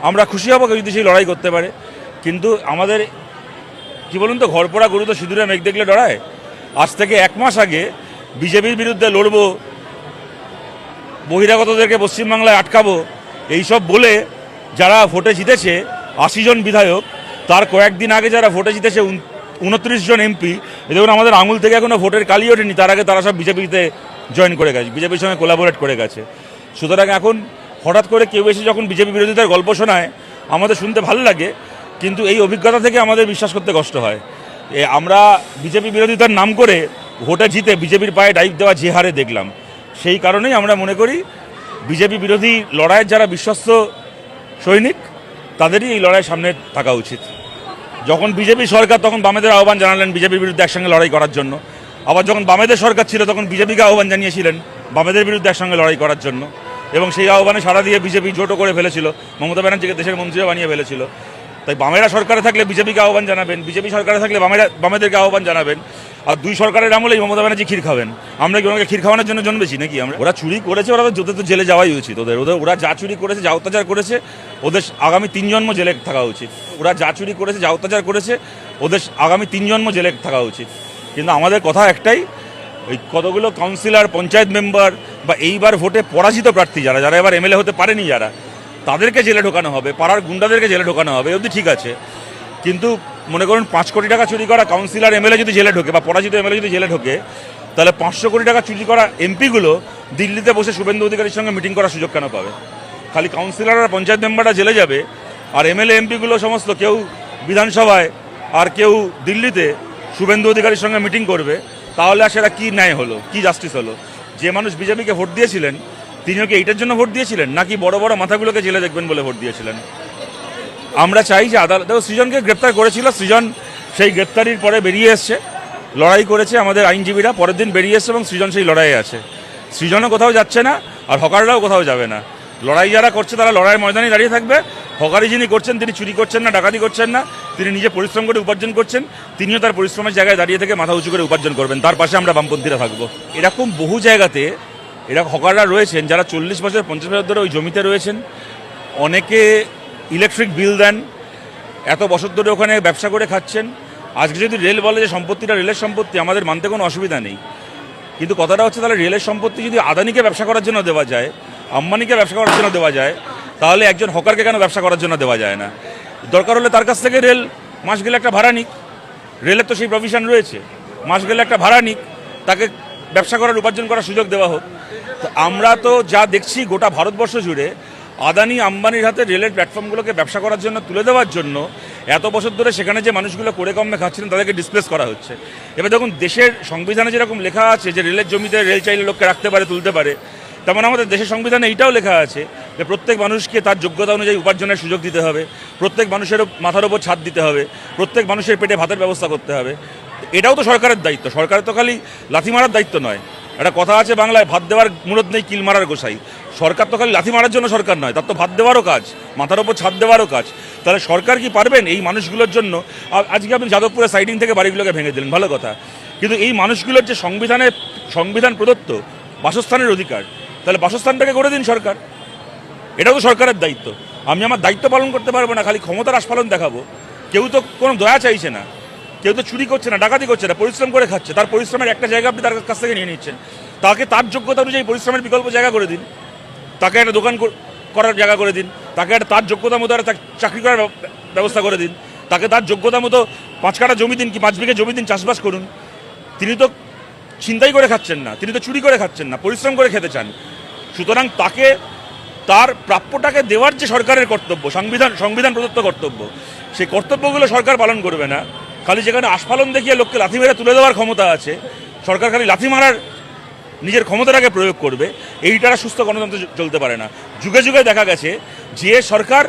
আমরা খুশি হব যদি সেই লড়াই করতে পারে। কিন্তু আমাদের কি বলুন তো, ঘরপোড়া গরু তো সিঁদুরে মেঘ দেখলে ডরায়। আজ থেকে 1 মাস আগে বিজেপির বিরুদ্ধে লড়বো, বহিরাগতদেরকে পশ্চিমবাংলায় আটকাবো, এইসব বলে যারা ভোটে জিতেছে 80 জন বিধায়ক, তার কয়েকদিন আগে যারা ভোটে জিতেছে 29 জন এমপি, দেখুন আমাদের আঙুল থেকে এখনও ভোটের কালি ওঠেনি, তার আগে তারা সব বিজেপিতে জয়েন করে গেছে, বিজেপির সঙ্গে কোলাবোরেট করে গেছে। সুতরাং এখন হঠাৎ করে কেউ এসে যখন বিজেপি বিরোধিতার গল্প শোনায় আমাদের শুনতে ভালো লাগে, কিন্তু এই অভিজ্ঞতা থেকে আমাদের বিশ্বাস করতে কষ্ট হয়। আমরা বিজেপি বিরোধিতার নাম করে ভোটে জিতে বিজেপির পায়ে ডাইভ দেওয়া যে হারে দেখলাম, সেই কারণেই আমরা মনে করি বিজেপি বিরোধী লড়াইয়ের যারা বিশ্বস্ত সৈনিক তাদেরই এই লড়াইয়ের সামনে থাকা উচিত। যখন বিজেপি সরকার তখন বামেদের আহ্বান জানালেন বিজেপির বিরুদ্ধে একসঙ্গে লড়াই করার জন্য, আবার যখন বামেদের সরকার ছিল তখন বিজেপিকে আহ্বান জানিয়েছিলেন বামেদের বিরুদ্ধে একসঙ্গে লড়াই করার জন্য, এবং সেই আহ্বানে সাড়া দিয়ে বিজেপি জোটও করে ফেলেছিল, মমতা ব্যানার্জিকে দেশের মন্ত্রীও বানিয়ে ফেলেছিল। তাই বামেরা সরকারে থাকলে বিজেপিকে আহ্বান জানাবেন, বিজেপি সরকারে থাকলে বামেদেরকে আহ্বান জানাবেন, আর দুই সরকারের আমলেই মমতা ব্যানার্জি ক্ষীর খাবেন। আমরা কি ওনাকে ক্ষীর খাওয়ানোর জন্য জন্মেছি নাকি? ওরা চুরি করেছে, ওরা তো জেলে যাওয়াই উচিত। ওরা যা চুরি করেছে, যা অত্যাচার করেছে, ওদের আগামী 3 জন্ম জেলে থাকা উচিত। ওরা যা চুরি করেছে, যা অত্যাচার করেছে, ওদের আগামী 3 জন্ম জেলে থাকা উচিত। কিন্তু আমাদের কথা একটাই, ওই কতগুলো কাউন্সিলর, পঞ্চায়েত মেম্বার বা এইবার ভোটে পরাজিত প্রার্থী যারা এবার এমএলএ হতে পারেনি, যারা তাদেরকে জেলে ঢোকানো হবে, পাড়ার গুন্ডাদেরকে জেলে ঢোকানো হবে, অবধি ঠিক আছে। কিন্তু মনে করুন 5 কোটি টাকা চুরি করা কাউন্সিলর এমএলএ যদি জেলে ঢোকে, বা পরাজিত এমএলএ যদি জেলে ঢোকে, তাহলে 500 কোটি টাকা চুরি করা এমপিগুলো দিল্লিতে বসে শুভেন্দু অধিকারীর সঙ্গে মিটিং করার সুযোগ কেন পাবে? খালি কাউন্সিলর আর পঞ্চায়েত মেম্বাররা জেলে যাবে, আর এমএলএ এমপিগুলো সমস্ত কেউ বিধানসভায় আর কেউ দিল্লিতে শুভেন্দু অধিকারীর সঙ্গে মিটিং করবে। তাহলে আর সেটা কী ন্যায় হলো, কী জাস্টিস হলো? যে মানুষ বিজেপিকে ভোট দিয়েছিলেন তিনিও কি এইটার জন্য ভোট দিয়েছিলেন, নাকি বড় বড় মাথাগুলোকে জেলে দেখবেন বলে ভোট দিয়েছিলেন? আমরা চাই যে আদালত, সৃজনকে গ্রেপ্তার করেছিল, সৃজন সেই গ্রেপ্তারির পরে বেরিয়ে এসছে, লড়াই করেছে আমাদের আইনজীবীরা, পরের দিন বেরিয়ে এসছে এবং সৃজন সেই লড়াইয়ে আছে। সৃজনও কোথাও যাচ্ছে না, আর হকাররাও কোথাও যাবে না। লড়াই যারা করছে তারা লড়াইয়ের ময়দানে দাঁড়িয়ে থাকবে। হকারি যিনি করছেন তিনি চুরি করছেন না, ডাকাতি করছেন না, তিনি নিজে পরিশ্রম করে উপার্জন করছেন, তিনিও তার পরিশ্রমের জায়গায় দাঁড়িয়ে থেকে মাথা উঁচু করে উপার্জন করবেন, তার পাশে আমরা বামপন্থীরা থাকবো। এরকম বহু জায়গাতে এরকম হকাররা রয়েছেন যারা 40 বছর 50 বছর ধরে ওই জমিতে রয়েছেন। অনেকে ইলেকট্রিক বিল দেন, এত বছর ধরে ওখানে ব্যবসা করে খাচ্ছেন। আজকে যদি রেল বলে যে সম্পত্তিটা রেলের সম্পত্তি, আমাদের মানতে কোনো অসুবিধা নেই, কিন্তু কথাটা হচ্ছে তাহলে রেলের সম্পত্তি যদি আদানিকে ব্যবসা করার জন্য দেওয়া যায়, আম্বানিকে ব্যবসা করার জন্য দেওয়া যায়, তাহলে একজন হকারকে কেন ব্যবসা করার জন্য দেওয়া যায় না? দরকার হলে তার কাছ থেকে রেল মাস গেলে একটা ভাড়া নিক, রেলের তো সেই প্রভিশন রয়েছে, মাস গেলে একটা ভাড়া নিক, তাকে ব্যবসা করার উপার্জন করার সুযোগ দেওয়া হোক। তো আমরা তো যা দেখছি গোটা ভারতবর্ষ জুড়ে আদানি আম্বানির হাতে রেলের প্ল্যাটফর্মগুলোকে ব্যবসা করার জন্য তুলে দেওয়ার জন্য এত বছর ধরে সেখানে যে মানুষগুলো করে কমে খাচ্ছিলেন তাদেরকে ডিসপ্লেস করা হচ্ছে। এবার দেখুন, দেশের সংবিধানে যেরকম লেখা আছে যে রেলের জমিতে রেল চাইলে লোককে রাখতে পারে, তুলতে পারে, তেমন আমাদের দেশের সংবিধানে এইটাও লেখা আছে যে প্রত্যেক মানুষকে তার যোগ্যতা অনুযায়ী উপার্জনের সুযোগ দিতে হবে, প্রত্যেক মানুষের মাথার ওপর ছাদ দিতে হবে, প্রত্যেক মানুষের পেটে ভাতের ব্যবস্থা করতে হবে। এটাও তো সরকারের দায়িত্ব। সরকারের তো খালি লাথি মারার দায়িত্ব নয়। একটা কথা আছে বাংলায়, ভাত দেওয়ার মুরদ নেই কিল মারার গোসাই। সরকার তো খালি লাথি মারার জন্য সরকার নয়, তার তো ভাত দেওয়ারও কাজ, মাথার ওপর ছাদ দেওয়ারও কাজ। তাহলে সরকার কি পারবেন এই মানুষগুলোর জন্য? আজকে আপনি যাদবপুরের সাইডিং থেকে বাড়িগুলোকে ভেঙে দিলেন, ভালো কথা, কিন্তু এই মানুষগুলোর যে সংবিধান প্রদত্ত বাসস্থানের অধিকার, তাহলে বাসস্থানটাকে করে দিন সরকার। এটাও তো সরকারের দায়িত্ব। আমি আমার দায়িত্ব পালন করতে পারবো না, খালি ক্ষমতার আস্ফালন দেখাবো? কেউ তো কোনো দয়া চাইছে না, কেউ তো চুরি করছে না, ডাকাতি করছে না, পরিশ্রম করে খাচ্ছে। তার পরিশ্রমের একটা জায়গা আপনি তার কাছ থেকে নিয়ে নিচ্ছেন। তাকে তার যোগ্যতা অনুযায়ী পরিশ্রমের বিকল্প জায়গা করে দিন, তাকে একটা দোকান করার জায়গা করে দিন, তাকে একটা তার যোগ্যতা মতো একটা চাকরি করার ব্যবস্থা করে দিন, তাকে তার যোগ্যতা মতো 5 কাঠা জমি দিন কি 5 বিঘে জমি দিন, চাষবাস করুন। তিনি তো ছিনতাই করে খাচ্ছেন না, তিনি তো চুরি করে খাচ্ছেন না, পরিশ্রম করে খেতে চান। সুতরাং তাকে তার প্রাপ্যটাকে দেওয়ার যে সরকারের কর্তব্য, সংবিধান প্রদত্ত কর্তব্য, সেই কর্তব্যগুলো সরকার পালন করবে না। খালি যেখানে আস্ফালন দেখিয়ে লোককে লাথি মেরে তুলে দেওয়ার ক্ষমতা আছে, সরকার খালি লাথি মারার নিজের ক্ষমতাটাকে প্রয়োগ করবে, এইটারা সুস্থ গণতন্ত্র চলতে পারে না। যুগে যুগে দেখা গেছে যে সরকার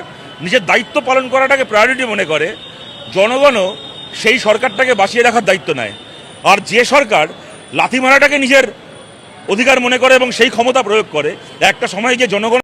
নিজের দায়িত্ব পালন করাটাকে প্রায়োরিটি মনে করে, জনগণও সেই সরকারটাকে বাঁচিয়ে রাখার দায়িত্ব নেয়। আর যে সরকার লাথি মারাটাকে নিজের অধিকার মনে করে এবং সেই ক্ষমতা প্রয়োগ করে, একটা সময় গিয়ে জনগণ